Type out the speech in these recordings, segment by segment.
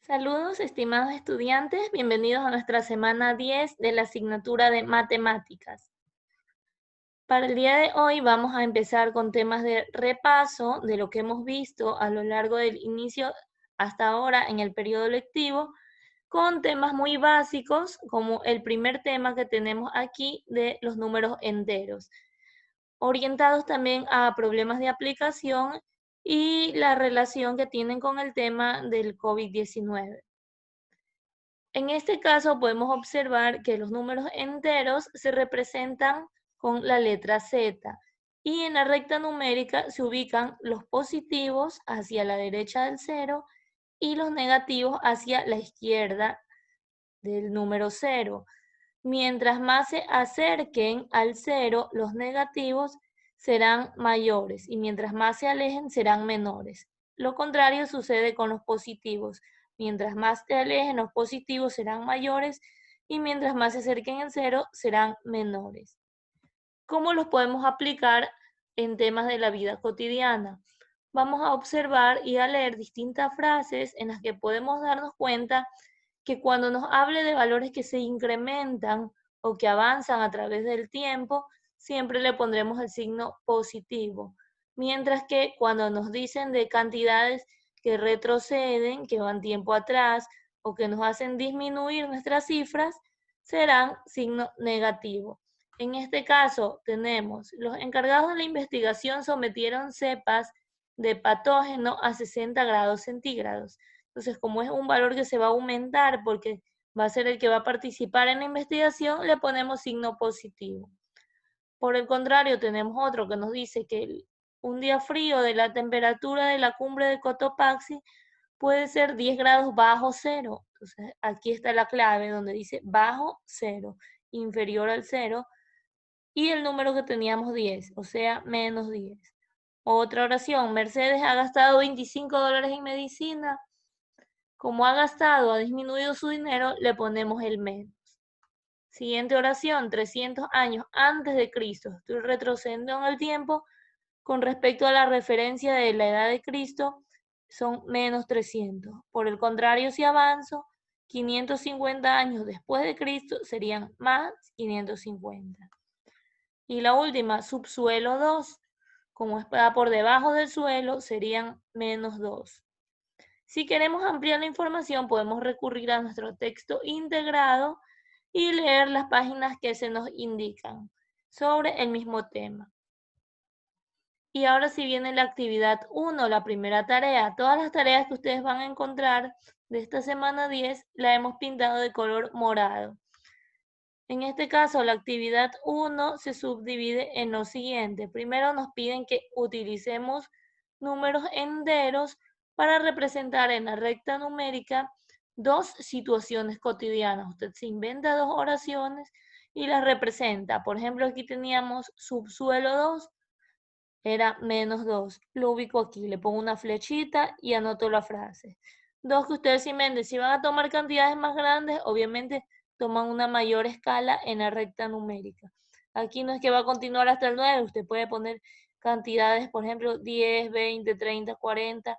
Saludos, estimados estudiantes, bienvenidos a nuestra semana 10 de la asignatura de Matemáticas. Para el día de hoy vamos a empezar con temas de repaso de lo que hemos visto a lo largo del inicio hasta ahora en el periodo lectivo, con temas muy básicos, como el primer tema que tenemos aquí de los números enteros, orientados también a problemas de aplicación y la relación que tienen con el tema del COVID-19. En este caso podemos observar que los números enteros se representan con la letra Z y en la recta numérica se ubican los positivos hacia la derecha del cero y los negativos hacia la izquierda del número cero. Mientras más se acerquen al cero, los negativos serán mayores y mientras más se alejen serán menores. Lo contrario sucede con los positivos. Mientras más se alejen, los positivos serán mayores y mientras más se acerquen al cero serán menores. ¿Cómo los podemos aplicar en temas de la vida cotidiana? Vamos a observar y a leer distintas frases en las que podemos darnos cuenta que cuando nos hable de valores que se incrementan o que avanzan a través del tiempo, siempre le pondremos el signo positivo. Mientras que cuando nos dicen de cantidades que retroceden, que van tiempo atrás o que nos hacen disminuir nuestras cifras, serán signo negativo. En este caso tenemos, los encargados de la investigación sometieron cepas de patógeno a 60 grados centígrados. Entonces, como es un valor que se va a aumentar porque va a ser el que va a participar en la investigación, le ponemos signo positivo. Por el contrario, tenemos otro que nos dice que un día frío de la temperatura de la cumbre de Cotopaxi puede ser 10 grados bajo cero. Entonces, aquí está la clave donde dice bajo cero, inferior al cero, y el número que teníamos 10, o sea, menos 10. Otra oración, Mercedes ha gastado $25 en medicina. Como ha gastado, ha disminuido su dinero, le ponemos el menos. Siguiente oración, 300 años antes de Cristo. Estoy retrocediendo en el tiempo con respecto a la referencia de la edad de Cristo, son menos 300. Por el contrario, si avanzo, 550 años después de Cristo serían más 550. Y la última, subsuelo 2. Como está por debajo del suelo, serían menos 2. Si queremos ampliar la información, podemos recurrir a nuestro texto integrado y leer las páginas que se nos indican sobre el mismo tema. Y ahora sí viene la actividad 1, la primera tarea. Todas las tareas que ustedes van a encontrar de esta semana 10 la hemos pintado de color morado. En este caso, la actividad 1 se subdivide en lo siguiente. Primero nos piden que utilicemos números enteros para representar en la recta numérica dos situaciones cotidianas. Usted se inventa dos oraciones y las representa. Por ejemplo, aquí teníamos subsuelo 2, era menos 2. Lo ubico aquí, le pongo una flechita y anoto la frase. Dos que ustedes se inventen. Si van a tomar cantidades más grandes, obviamente toman una mayor escala en la recta numérica. Aquí no es que va a continuar hasta el 9, usted puede poner cantidades, por ejemplo, 10, 20, 30, 40,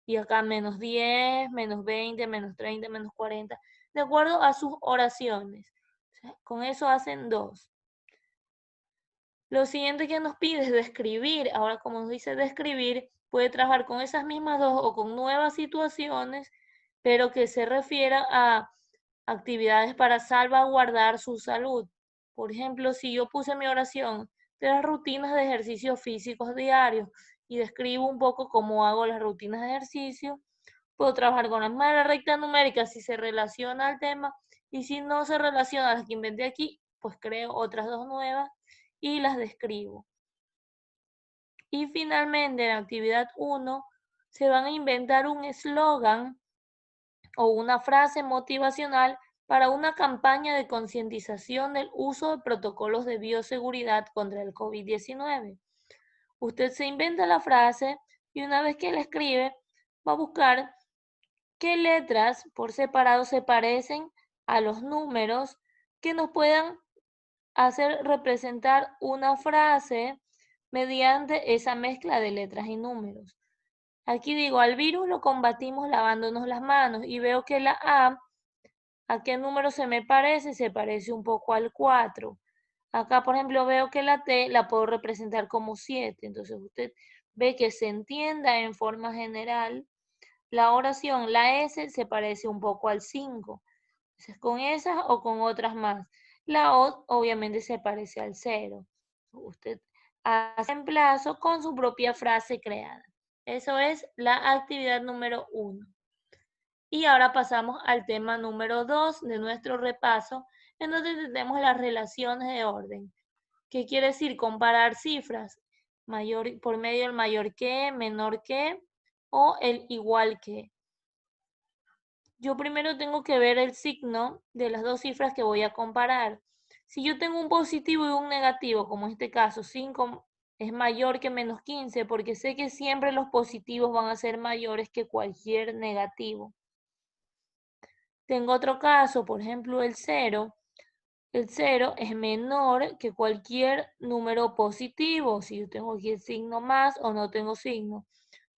y acá menos 10, menos 20, menos 30, menos 40, de acuerdo a sus oraciones. O sea, con eso hacen 2. Lo siguiente que nos pide es describir. Ahora, como nos dice describir, puede trabajar con esas mismas dos o con nuevas situaciones, pero que se refiera a actividades para salvaguardar su salud. Por ejemplo, si yo puse mi oración de las rutinas de ejercicios físicos diarios y describo un poco cómo hago las rutinas de ejercicio, puedo trabajar con las misma recta numérica si se relaciona al tema, y si no se relaciona a las que inventé aquí, pues creo otras dos nuevas y las describo. Y finalmente, en la actividad 1, se van a inventar un eslogan o una frase motivacional para una campaña de concientización del uso de protocolos de bioseguridad contra el COVID-19. Usted se inventa la frase y una vez que la escribe, va a buscar qué letras por separado se parecen a los números que nos puedan hacer representar una frase mediante esa mezcla de letras y números. Aquí digo, al virus lo combatimos lavándonos las manos y veo que la ¿a qué número se me parece? Se parece un poco al 4. Acá, por ejemplo, veo que la T la puedo representar como 7. Entonces, usted ve que se entienda en forma general la oración. La S se parece un poco al 5. Entonces, con esas o con otras más. La O obviamente se parece al 0. Usted hace reemplazo con su propia frase creada. Eso es la actividad número 1. Y ahora pasamos al tema número 2 de nuestro repaso, en donde tenemos las relaciones de orden. ¿Qué quiere decir? Comparar cifras por medio del mayor que, menor que o el igual que. Yo primero tengo que ver el signo de las dos cifras que voy a comparar. Si yo tengo un positivo y un negativo, como en este caso, 5 es mayor que menos 15, porque sé que siempre los positivos van a ser mayores que cualquier negativo. Tengo otro caso, por ejemplo, el 0. El 0 es menor que cualquier número positivo, si yo tengo aquí el signo más o no tengo signo.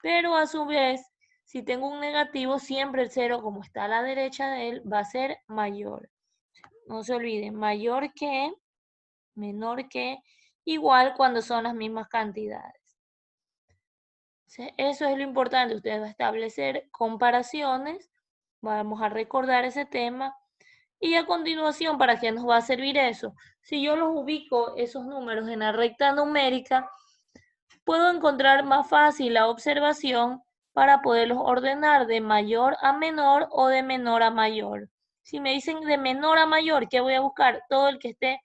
Pero a su vez, si tengo un negativo, siempre el 0, como está a la derecha de él, va a ser mayor. No se olviden, mayor que, menor que, igual cuando son las mismas cantidades. Eso es lo importante, usted va a establecer comparaciones, vamos a recordar ese tema. Y a continuación, ¿para qué nos va a servir eso? Si yo los ubico, esos números en la recta numérica, puedo encontrar más fácil la observación para poderlos ordenar de mayor a menor o de menor a mayor. Si me dicen de menor a mayor, ¿qué voy a buscar? Todo el que esté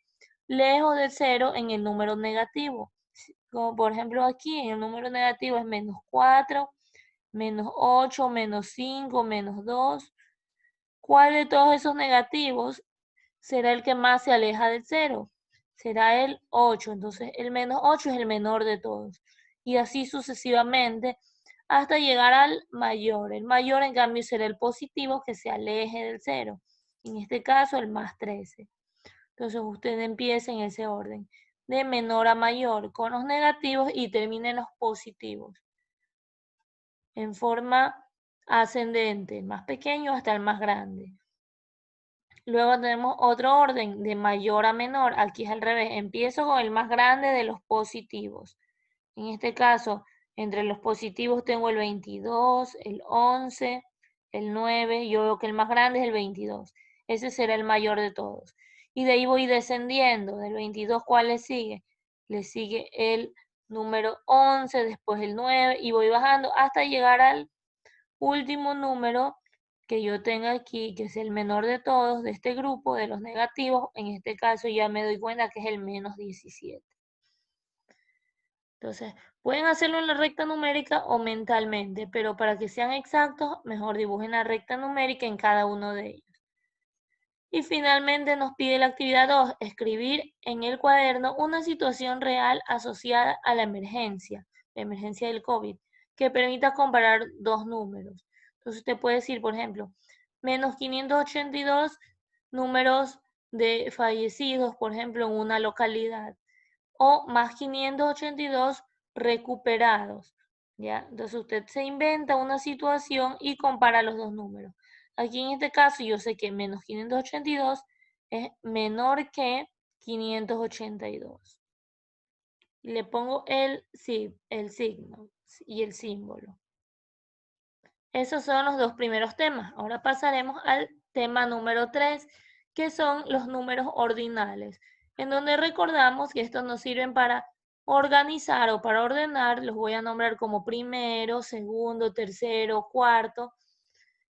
lejos del 0 en el número negativo. Como por ejemplo aquí, en el número negativo es menos 4, menos 8, menos 5, menos 2. ¿Cuál de todos esos negativos será el que más se aleja del 0? Será el 8. Entonces, el menos 8 es el menor de todos. Y así sucesivamente hasta llegar al mayor. El mayor, en cambio, será el positivo que se aleje del 0. En este caso, el más 13. Entonces, usted empieza en ese orden, de menor a mayor, con los negativos y termine en los positivos, en forma ascendente, el más pequeño hasta el más grande. Luego tenemos otro orden de mayor a menor. Aquí es al revés. Empiezo con el más grande de los positivos. En este caso, entre los positivos tengo el 22, el 11, el 9. Yo veo que el más grande es el 22. Ese será el mayor de todos. Y de ahí voy descendiendo. Del 22, ¿cuál le sigue? Le sigue el número 11, después el 9 y voy bajando hasta llegar al último número que yo tenga aquí, que es el menor de todos de este grupo, de los negativos. En este caso ya me doy cuenta que es el menos 17. Entonces, pueden hacerlo en la recta numérica o mentalmente, pero para que sean exactos, mejor dibujen la recta numérica en cada uno de ellos. Y finalmente nos pide la actividad 2, escribir en el cuaderno una situación real asociada a la emergencia del COVID, que permita comparar dos números. Entonces usted puede decir, por ejemplo, menos 582 números de fallecidos, por ejemplo, en una localidad, o más 582 recuperados, ¿ya? Entonces usted se inventa una situación y compara los dos números. Aquí en este caso yo sé que menos 582 es menor que 582. Le pongo el signo y el símbolo. Esos son los dos primeros temas. Ahora pasaremos al tema número 3, que son los números ordinales, en donde recordamos que estos nos sirven para organizar o para ordenar. Los voy a nombrar como primero, segundo, tercero, cuarto,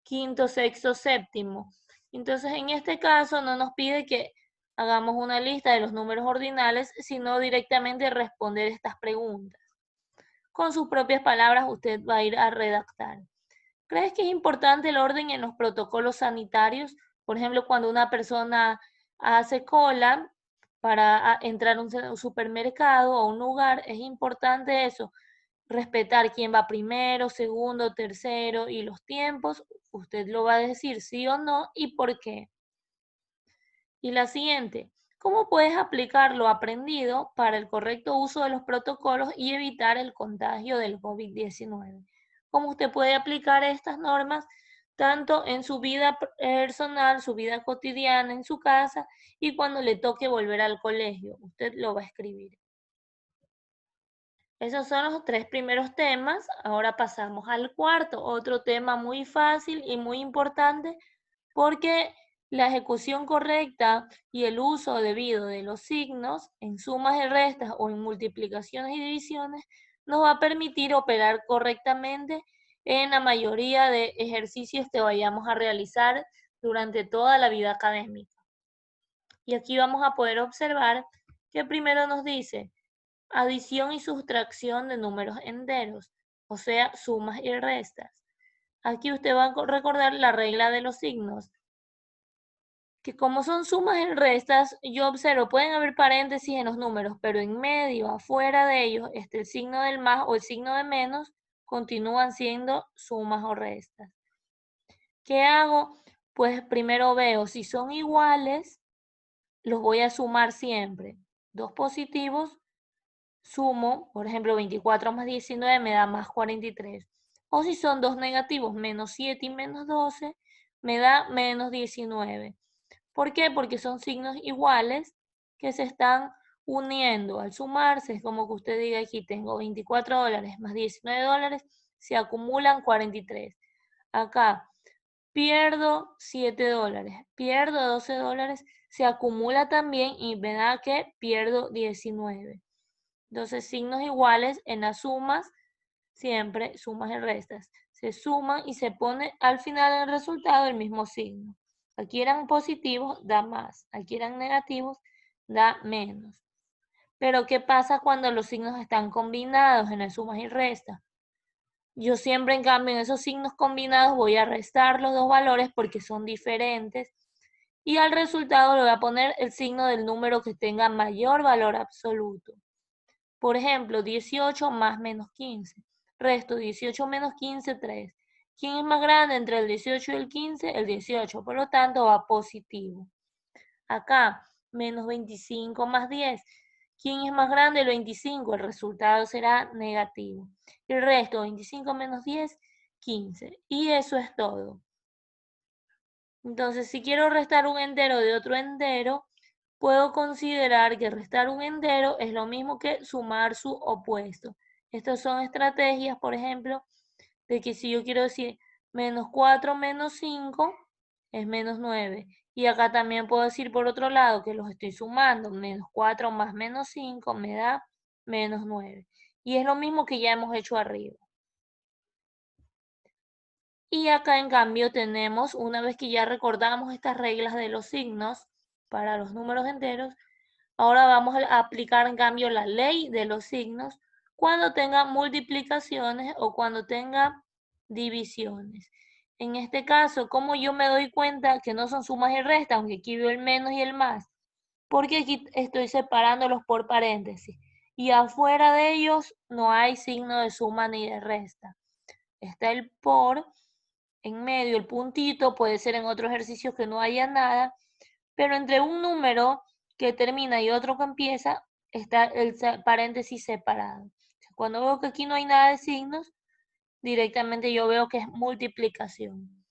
quinto, sexto, séptimo. Entonces, en este caso no nos pide que hagamos una lista de los números ordinales, sino directamente responder estas preguntas. Con sus propias palabras usted va a ir a redactar. ¿Crees que es importante el orden en los protocolos sanitarios? Por ejemplo, cuando una persona hace cola para entrar a un supermercado o un lugar, es importante eso, respetar quién va primero, segundo, tercero y los tiempos. Usted lo va a decir sí o no y por qué. Y la siguiente, ¿cómo puedes aplicar lo aprendido para el correcto uso de los protocolos y evitar el contagio del COVID-19? cómo usted puede aplicar estas normas tanto en su vida personal, su vida cotidiana, en su casa y cuando le toque volver al colegio. Usted lo va a escribir. Esos son los 3 primeros temas. Ahora pasamos al cuarto, otro tema muy fácil y muy importante porque la ejecución correcta y el uso debido de los signos en sumas y restas o en multiplicaciones y divisiones nos va a permitir operar correctamente en la mayoría de ejercicios que vayamos a realizar durante toda la vida académica. Y aquí vamos a poder observar que primero nos dice adición y sustracción de números enteros, o sea, sumas y restas. Aquí usted va a recordar la regla de los signos, que como son sumas y restas, yo observo, pueden haber paréntesis en los números, pero en medio, afuera de ellos, el signo del más o el signo de menos, continúan siendo sumas o restas. ¿Qué hago? Pues primero veo si son iguales, los voy a sumar siempre. Dos positivos, sumo, por ejemplo, 24 más 19 me da más 43. O si son dos negativos, menos 7 y menos 12, me da menos 19. ¿Por qué? Porque son signos iguales que se están uniendo. Al sumarse, es como que usted diga aquí, tengo $24 más $19, se acumulan 43. Acá, pierdo $7, pierdo $12, se acumula también y me da que pierdo 19. Entonces, signos iguales en las sumas, siempre sumas y restas. Se suman y se pone al final del resultado el mismo signo. Aquí eran positivos, da más. Aquí eran negativos, da menos. Pero, ¿qué pasa cuando los signos están combinados en las sumas y restas? Yo siempre, en cambio, en esos signos combinados voy a restar los dos valores porque son diferentes. Y al resultado le voy a poner el signo del número que tenga mayor valor absoluto. Por ejemplo, 18 más menos 15. Resto 18 menos 15, 3. ¿Quién es más grande entre el 18 y el 15? El 18, por lo tanto va positivo. Acá, menos 25 más 10. ¿Quién es más grande? El 25, el resultado será negativo. El resto, 25 menos 10, 15. Y eso es todo. Entonces, si quiero restar un entero de otro entero, puedo considerar que restar un entero es lo mismo que sumar su opuesto. Estas son estrategias, por ejemplo, de que si yo quiero decir menos 4 menos 5 es menos 9. Y acá también puedo decir por otro lado que los estoy sumando. Menos 4 más menos 5 me da menos 9. Y es lo mismo que ya hemos hecho arriba. Y acá en cambio tenemos, una vez que ya recordamos estas reglas de los signos para los números enteros, ahora vamos a aplicar en cambio la ley de los signos cuando tenga multiplicaciones o cuando tenga divisiones. En este caso, ¿cómo yo me doy cuenta que no son sumas y restas, aunque aquí veo el menos y el más? Porque aquí estoy separándolos por paréntesis. Y afuera de ellos no hay signo de suma ni de resta. Está el por en medio, el puntito, puede ser en otro ejercicio que no haya nada, pero entre un número que termina y otro que empieza, está el paréntesis separado. Cuando veo que aquí no hay nada de signos, directamente yo veo que es multiplicación.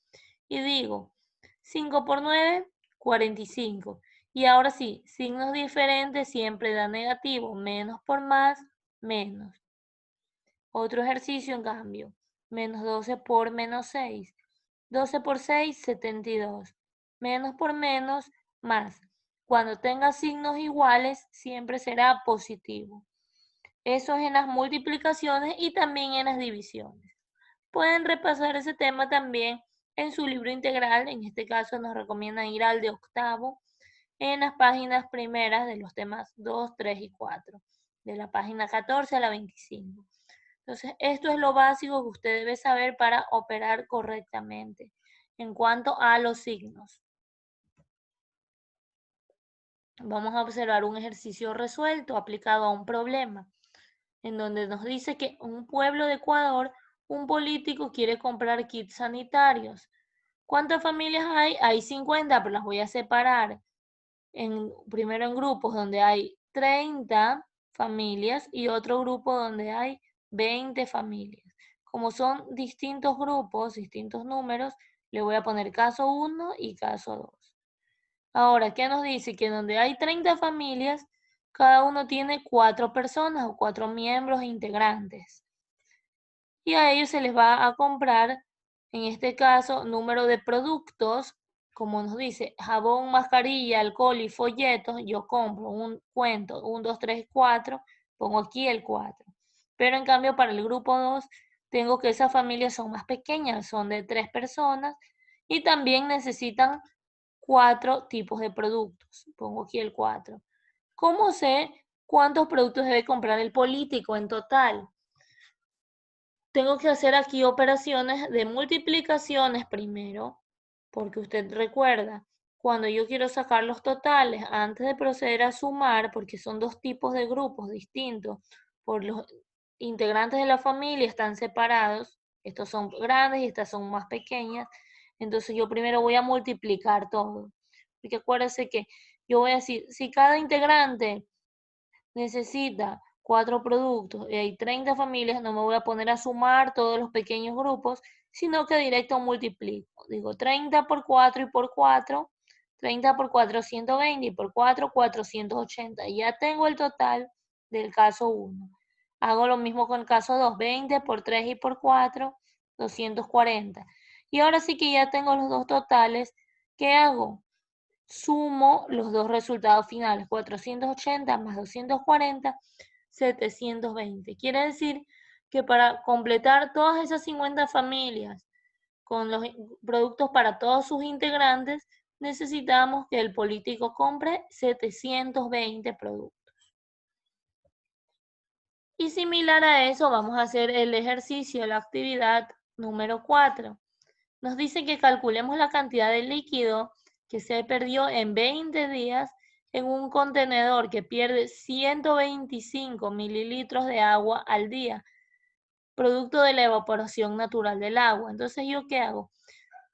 Y digo, 5 por 9, 45. Y ahora sí, signos diferentes siempre da negativo, menos por más, menos. Otro ejercicio en cambio, menos 12 por menos 6. 12 por 6, 72. Menos por menos, más. Cuando tenga signos iguales, siempre será positivo. Eso es en las multiplicaciones y también en las divisiones. Pueden repasar ese tema también en su libro integral. En este caso nos recomiendan ir al de octavo en las páginas primeras de los temas 2, 3 y 4. De la página 14 a la 25. Entonces, esto es lo básico que usted debe saber para operar correctamente en cuanto a los signos. Vamos a observar un ejercicio resuelto aplicado a un problema, en donde nos dice que en un pueblo de Ecuador, un político quiere comprar kits sanitarios. ¿Cuántas familias hay? Hay 50, pero las voy a separar primero en grupos donde hay 30 familias y otro grupo donde hay 20 familias. Como son distintos grupos, distintos números, le voy a poner caso 1 y caso 2. Ahora, ¿qué nos dice? Que donde hay 30 familias, cada uno tiene 4 personas o 4 miembros integrantes. Y a ellos se les va a comprar, en este caso, número de productos, como nos dice, jabón, mascarilla, alcohol y folletos. Yo compro un cuento, 1, 2, 3, 4, pongo aquí el 4. Pero en cambio para el grupo 2, tengo que esas familias son más pequeñas, son de 3 personas y también necesitan 4 tipos de productos. Pongo aquí el 4. ¿Cómo sé cuántos productos debe comprar el político en total? Tengo que hacer aquí operaciones de multiplicaciones primero, porque usted recuerda, cuando yo quiero sacar los totales antes de proceder a sumar, porque son dos tipos de grupos distintos, por los integrantes de la familia están separados, estos son grandes y estas son más pequeñas, entonces yo primero voy a multiplicar todo, porque acuérdense que yo voy a decir, si cada integrante necesita 4 productos y hay 30 familias, no me voy a poner a sumar todos los pequeños grupos, sino que directo multiplico. Digo 30 por 4 y por 4, 30 por 4, 120 y por 4, 480. Ya tengo el total del caso 1. Hago lo mismo con el caso 2, 20 por 3 y por 4, 240. Y ahora sí que ya tengo los dos totales, ¿qué hago? Sumo los dos resultados finales, 480 más 240, 720. Quiere decir que para completar todas esas 50 familias con los productos para todos sus integrantes, necesitamos que el político compre 720 productos. Y similar a eso, vamos a hacer el ejercicio, la actividad número 4. Nos dice que calculemos la cantidad de líquido que se perdió en 20 días en un contenedor que pierde 125 mililitros de agua al día, producto de la evaporación natural del agua. Entonces, ¿yo qué hago?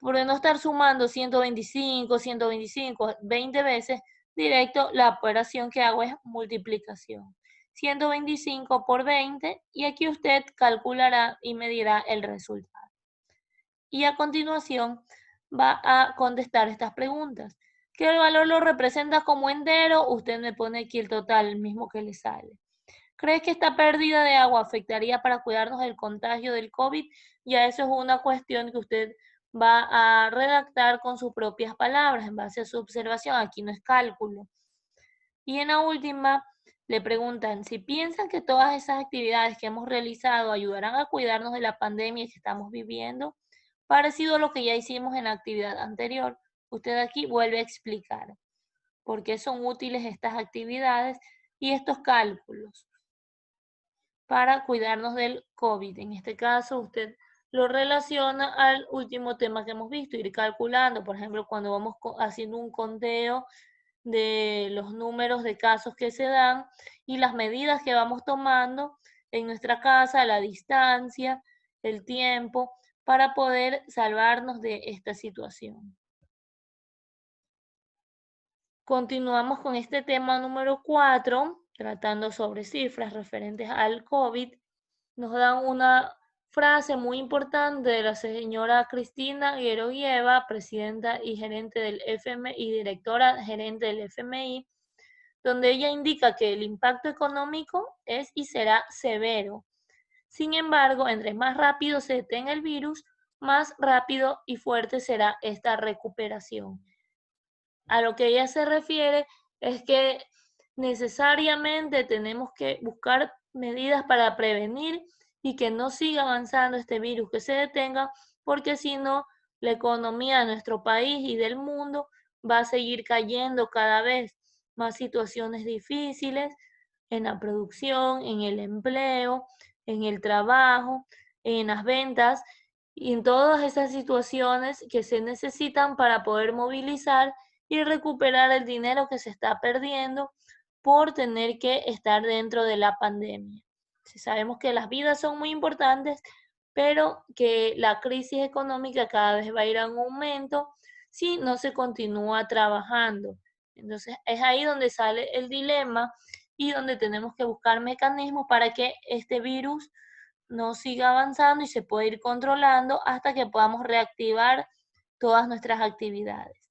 Por no estar sumando 125, 125, 20 veces, directo, la operación que hago es multiplicación. 125 por 20 y aquí usted calculará y medirá el resultado. Y a continuación va a contestar estas preguntas. ¿Qué el valor lo representa como entero? Usted me pone aquí el total, el mismo que le sale. ¿Cree que esta pérdida de agua afectaría para cuidarnos del contagio del COVID? Ya eso es una cuestión que usted va a redactar con sus propias palabras en base a su observación. Aquí no es cálculo. Y en la última le preguntan si piensan que todas esas actividades que hemos realizado ayudarán a cuidarnos de la pandemia que estamos viviendo. Parecido a lo que ya hicimos en la actividad anterior, usted aquí vuelve a explicar por qué son útiles estas actividades y estos cálculos para cuidarnos del COVID. En este caso, usted lo relaciona al último tema que hemos visto, ir calculando, por ejemplo, cuando vamos haciendo un conteo de los números de casos que se dan y las medidas que vamos tomando en nuestra casa, la distancia, el tiempo, para poder salvarnos de esta situación. Continuamos con este tema número 4, tratando sobre cifras referentes al COVID. Nos dan una frase muy importante de la señora Cristina Georgieva, presidenta y gerente del FMI y directora gerente del FMI, donde ella indica que el impacto económico es y será severo. Sin embargo, entre más rápido se detenga el virus, más rápido y fuerte será esta recuperación. A lo que ella se refiere es que necesariamente tenemos que buscar medidas para prevenir y que no siga avanzando este virus, que se detenga, porque si no, la economía de nuestro país y del mundo va a seguir cayendo cada vez más situaciones difíciles en la producción, en el empleo, en el trabajo, en las ventas y en todas esas situaciones que se necesitan para poder movilizar y recuperar el dinero que se está perdiendo por tener que estar dentro de la pandemia. Si sabemos que las vidas son muy importantes, pero que la crisis económica cada vez va a ir en aumento si no se continúa trabajando. Entonces es ahí donde sale el dilema y donde tenemos que buscar mecanismos para que este virus no siga avanzando y se puede ir controlando hasta que podamos reactivar todas nuestras actividades.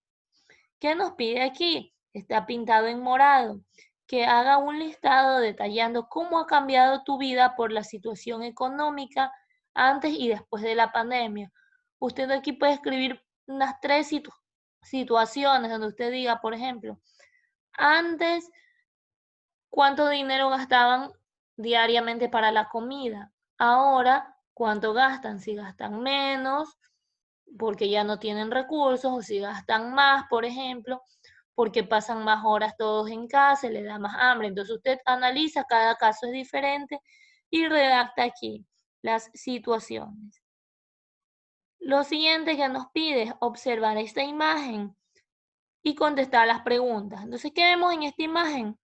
¿Qué nos pide aquí? Está pintado en morado. Que haga un listado detallando cómo ha cambiado tu vida por la situación económica antes y después de la pandemia. Usted aquí puede escribir unas 3 situaciones donde usted diga, por ejemplo, antes, ¿cuánto dinero gastaban diariamente para la comida? Ahora, ¿cuánto gastan? Si gastan menos, porque ya no tienen recursos, o si gastan más, por ejemplo, porque pasan más horas todos en casa, le da más hambre. Entonces usted analiza, cada caso es diferente y redacta aquí las situaciones. Lo siguiente que nos pide es observar esta imagen y contestar las preguntas. Entonces, ¿qué vemos en esta imagen?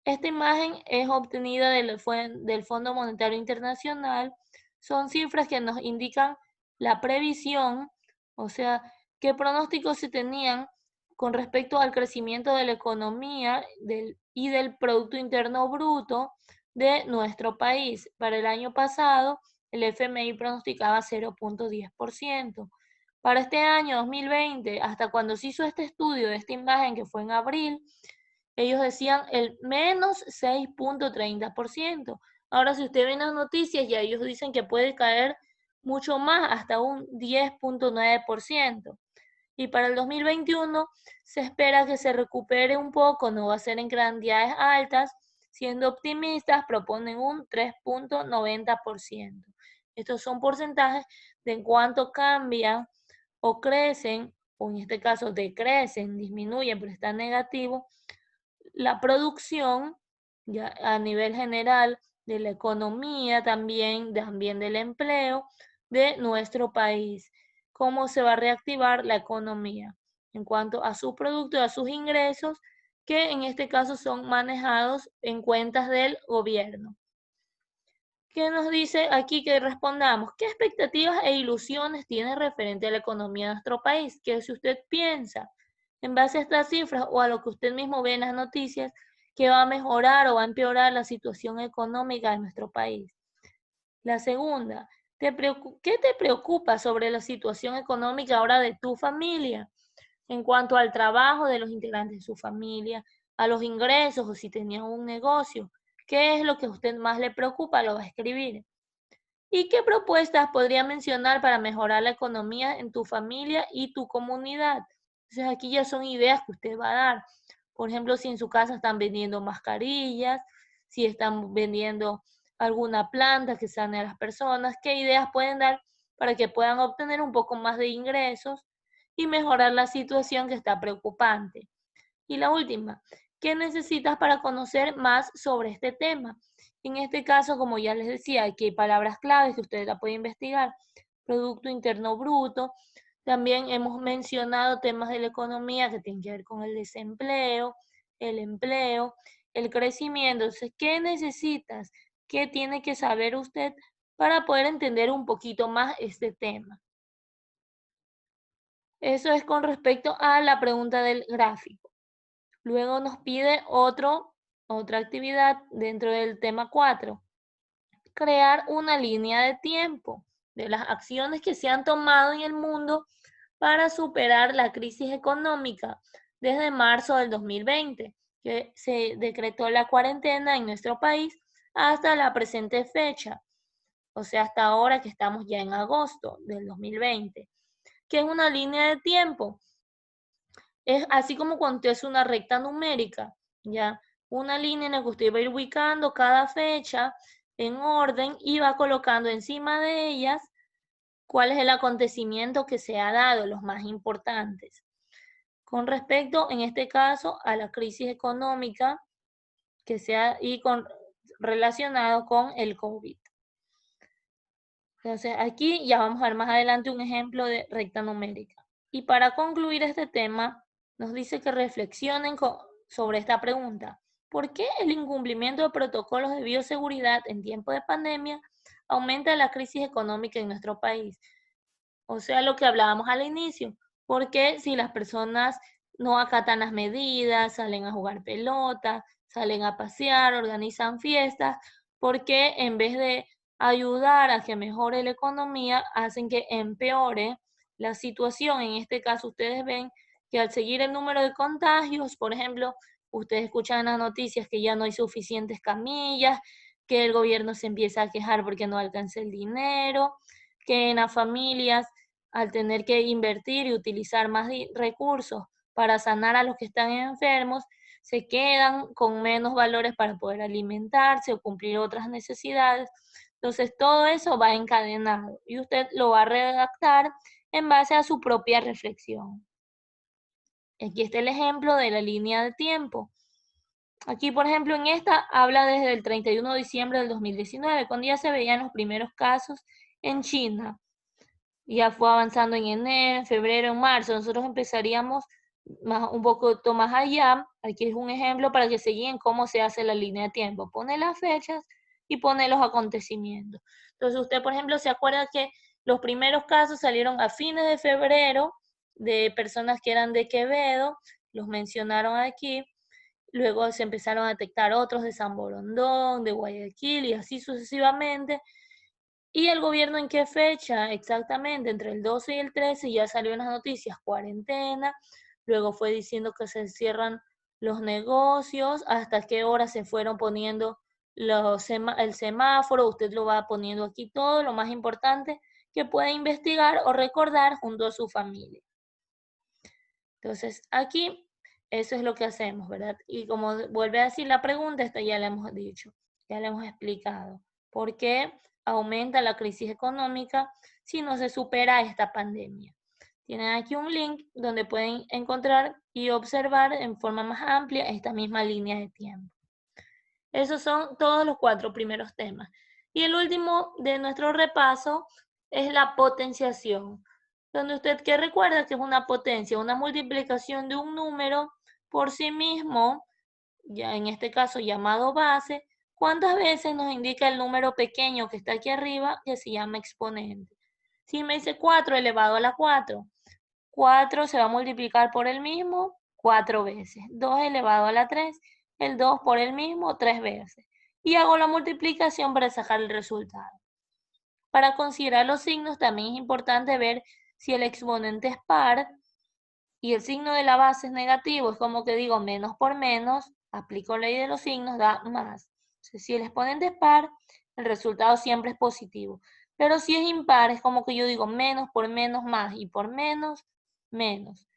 Esta imagen es obtenida del Fondo Monetario Internacional. Son cifras que nos indican la previsión, o sea, qué pronósticos se tenían con respecto al crecimiento de la economía y del Producto Interno Bruto de nuestro país. Para el año pasado, el FMI pronosticaba 0.10%. Para este año 2020, hasta cuando se hizo este estudio de esta imagen, que fue en abril, ellos decían el menos 6.30%. Ahora, si usted ve en las noticias, ya ellos dicen que puede caer mucho más, hasta un 10.9%. Y para el 2021 se espera que se recupere un poco, no va a ser en cantidades altas. Siendo optimistas, proponen un 3.90%. Estos son porcentajes de en cuánto cambian o crecen, o en este caso decrecen, disminuyen, pero están negativos, la producción ya a nivel general de la economía, también del empleo de nuestro país. Cómo se va a reactivar la economía en cuanto a sus productos, a sus ingresos, que en este caso son manejados en cuentas del gobierno. ¿Qué nos dice aquí que respondamos? ¿Qué expectativas e ilusiones tiene referente a la economía de nuestro país? ¿Qué si usted piensa, en base a estas cifras o a lo que usted mismo ve en las noticias, que va a mejorar o va a empeorar la situación económica de nuestro país? La segunda, ¿qué te preocupa sobre la situación económica ahora de tu familia? En cuanto al trabajo de los integrantes de su familia, a los ingresos o si tenían un negocio. ¿Qué es lo que a usted más le preocupa? Lo va a escribir. ¿Y qué propuestas podría mencionar para mejorar la economía en tu familia y tu comunidad? Entonces aquí ya son ideas que usted va a dar. Por ejemplo, si en su casa están vendiendo mascarillas, si están vendiendo alguna planta que sane a las personas, ¿qué ideas pueden dar para que puedan obtener un poco más de ingresos y mejorar la situación que está preocupante? Y la última, ¿qué necesitas para conocer más sobre este tema? En este caso, como ya les decía, aquí hay palabras claves que ustedes la pueden investigar. Producto Interno Bruto. También hemos mencionado temas de la economía que tienen que ver con el desempleo, el empleo, el crecimiento. Entonces, ¿qué necesitas? ¿Qué tiene que saber usted para poder entender un poquito más este tema? Eso es con respecto a la pregunta del gráfico. Luego nos pide otra actividad dentro del tema 4. Crear una línea de tiempo de las acciones que se han tomado en el mundo para superar la crisis económica desde marzo del 2020, que se decretó la cuarentena en nuestro país, hasta la presente fecha, o sea, hasta ahora que estamos ya en agosto del 2020. ¿Qué es una línea de tiempo? Es así como cuando usted hace una recta numérica, ¿ya? Una línea en la que usted va a ir ubicando cada fecha en orden y va colocando encima de ellas cuál es el acontecimiento que se ha dado, los más importantes. Con respecto, en este caso, a la crisis económica que relacionado con el COVID. Entonces, aquí ya vamos a ver más adelante un ejemplo de recta numérica. Y para concluir este tema, nos dice que reflexionen sobre esta pregunta. ¿Por qué el incumplimiento de protocolos de bioseguridad en tiempo de pandemia aumenta la crisis económica en nuestro país? O sea, lo que hablábamos al inicio. ¿Por qué si las personas no acatan las medidas, salen a jugar pelota, salen a pasear, organizan fiestas, por qué en vez de ayudar a que mejore la economía, hacen que empeore la situación. En este caso, ustedes ven que al seguir el número de contagios, por ejemplo, ustedes escuchan en las noticias que ya no hay suficientes camillas, que el gobierno se empieza a quejar porque no alcanza el dinero, que en las familias, al tener que invertir y utilizar más recursos para sanar a los que están enfermos, se quedan con menos valores para poder alimentarse o cumplir otras necesidades. Entonces, todo eso va encadenado y usted lo va a redactar en base a su propia reflexión. Aquí está el ejemplo de la línea de tiempo. Aquí, por ejemplo, en esta habla desde el 31 de diciembre del 2019, cuando ya se veían los primeros casos en China. Ya fue avanzando en enero, en febrero, en marzo. Nosotros empezaríamos un poco más allá. Aquí es un ejemplo para que se guíen cómo se hace la línea de tiempo. Pone las fechas y pone los acontecimientos. Entonces usted, por ejemplo, se acuerda que los primeros casos salieron a fines de febrero de personas que eran de Quevedo, los mencionaron aquí. Luego se empezaron a detectar otros de San Borondón, de Guayaquil y así sucesivamente. ¿Y el gobierno en qué fecha? Exactamente, entre el 12 y el 13 ya salió en las noticias cuarentena, luego fue diciendo que se cierran los negocios, hasta qué hora se fueron poniendo el semáforo, usted lo va poniendo aquí todo, lo más importante que pueda investigar o recordar junto a su familia. Entonces, aquí eso es lo que hacemos, ¿verdad? Y como vuelve a decir la pregunta, esta ya la hemos dicho, ya la hemos explicado. ¿Por qué aumenta la crisis económica si no se supera esta pandemia? Tienen aquí un link donde pueden encontrar y observar en forma más amplia esta misma línea de tiempo. Esos son todos los 4 primeros temas. Y el último de nuestro repaso es la potenciación, donde usted que recuerda que es una potencia, una multiplicación de un número por sí mismo, ya en este caso llamado base, ¿cuántas veces nos indica el número pequeño que está aquí arriba que se llama exponente? Si me dice 4 elevado a la 4, 4 se va a multiplicar por el mismo 4 veces. 2 elevado a la 3, el 2 por el mismo 3 veces. Y hago la multiplicación para sacar el resultado. Para considerar los signos también es importante ver si el exponente es par y el signo de la base es negativo. Es como que digo menos por menos, aplico la ley de los signos, da más. Entonces, si el exponente es par, el resultado siempre es positivo. Pero si es impar, es como que yo digo menos por menos más y por menos menos.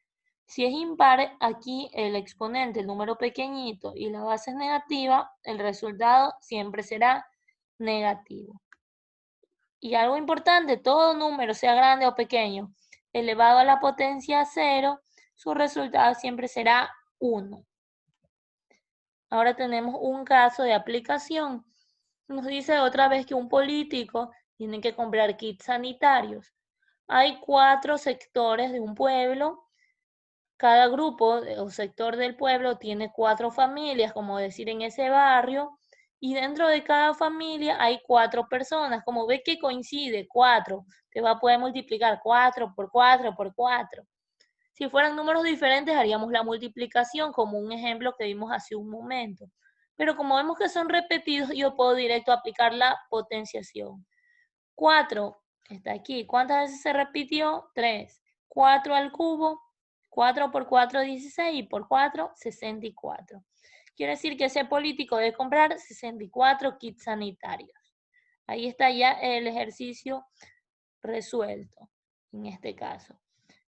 Si es impar, aquí el exponente, el número pequeñito y la base es negativa, el resultado siempre será negativo. Y algo importante, todo número, sea grande o pequeño, elevado a la potencia 0, su resultado siempre será 1. Ahora tenemos un caso de aplicación. Nos dice otra vez que un político tiene que comprar kits sanitarios. Hay 4 sectores de un pueblo. Cada grupo o sector del pueblo tiene 4 familias, como decir en ese barrio, y dentro de cada familia hay 4 personas. Como ve que coincide, 4, te va a poder multiplicar 4 por 4 por 4. Si fueran números diferentes, haríamos la multiplicación, como un ejemplo que vimos hace un momento. Pero como vemos que son repetidos, yo puedo directo aplicar la potenciación. 4 está aquí. ¿Cuántas veces se repitió? 3. 4 al cubo, 4 por 4, 16 y por 4, 64. Quiere decir que ese político debe comprar 64 kits sanitarios. Ahí está ya el ejercicio resuelto en este caso.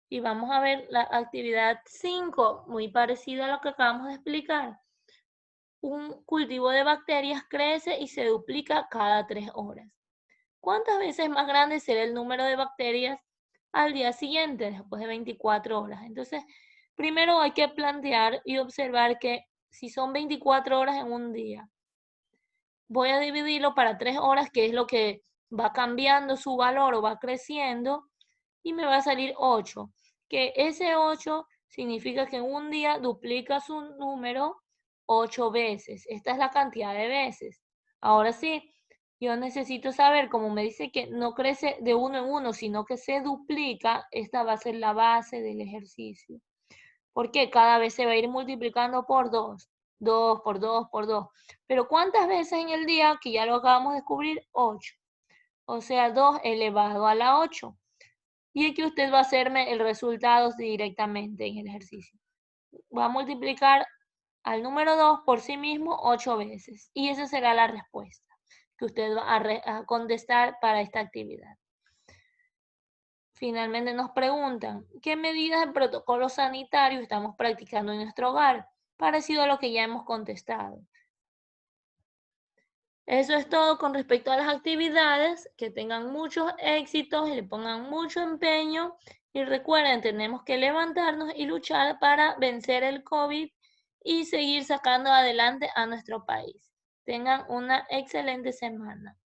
Y vamos a ver la actividad 5, muy parecida a lo que acabamos de explicar. Un cultivo de bacterias crece y se duplica cada 3 horas. ¿Cuántas veces más grande será el número de bacterias al día siguiente, después de 24 horas? Entonces, primero hay que plantear y observar que si son 24 horas en un día, voy a dividirlo para 3 horas, que es lo que va cambiando su valor o va creciendo, y me va a salir 8, que ese 8 significa que en un día duplica su número 8 veces. Esta es la cantidad de veces. Ahora sí, yo necesito saber, como me dice que no crece de uno en uno, sino que se duplica, esta va a ser la base del ejercicio. Porque cada vez se va a ir multiplicando por 2, 2 por 2 por 2. Pero ¿cuántas veces en el día? Que ya lo acabamos de descubrir, 8. o sea, 2 elevado a la 8. Y aquí usted va a hacerme el resultado directamente en el ejercicio. Va a multiplicar al número 2 por sí mismo 8 veces. Y esa será la respuesta que usted va a contestar para esta actividad. Finalmente nos preguntan, ¿qué medidas de protocolo sanitario estamos practicando en nuestro hogar? Parecido a lo que ya hemos contestado. Eso es todo con respecto a las actividades, que tengan muchos éxitos y le pongan mucho empeño. Y recuerden, tenemos que levantarnos y luchar para vencer el COVID y seguir sacando adelante a nuestro país. Tengan una excelente semana.